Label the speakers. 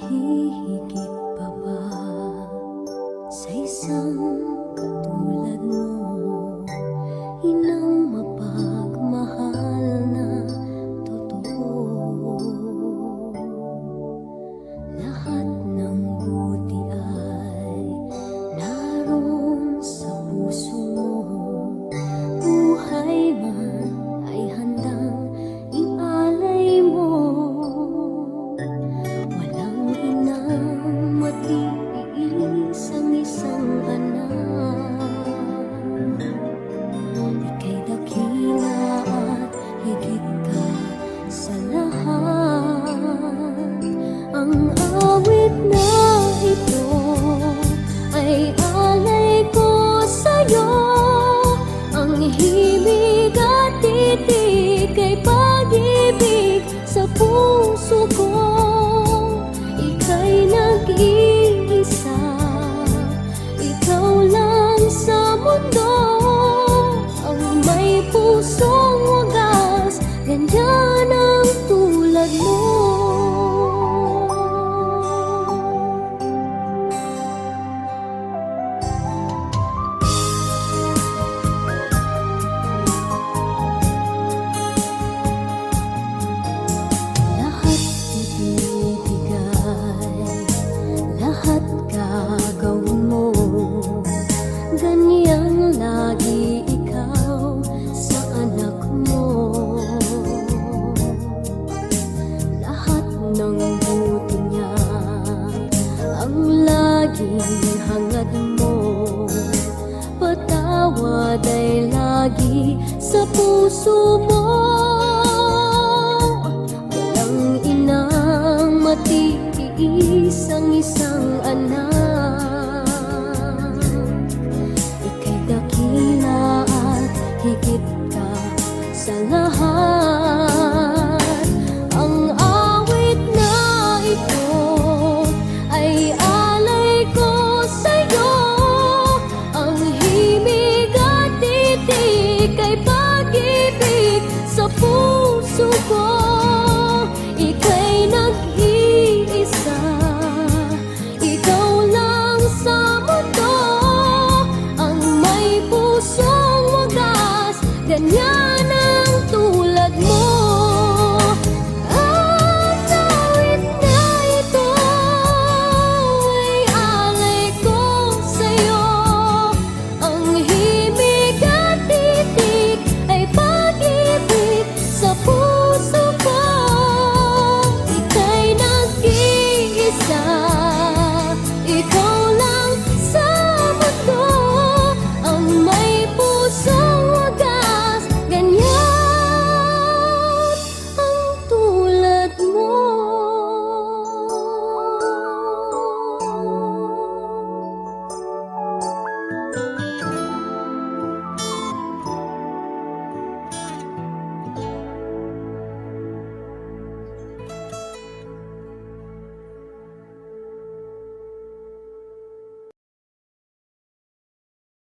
Speaker 1: hihigit pa ba sa isang katulad mo? Inang mapagmahal na totoo. Lahat ng buti ay naroon sa puso mo. Buhay man ay handang ialay mo. Walang inang matiis ang isang anak. Ika'y dakila at higit ka sa lahat. Ang awit na ito ay alay ko sa'yo. Ang himig at titig kay pag-ibig sa puso ko. Ika'y nag-iisa, ikaw lang sa mundo. Ang may pusong wagas, ganyan ang tulad mo. Lahat ibibigay, lahat gagawin mo. Ganyang lagi ikaw sa anak mo. Lahat ng buti niya ang laging hangad mo. Patawad ay lagi sa puso mo. Walang inang matiis ang isang anak.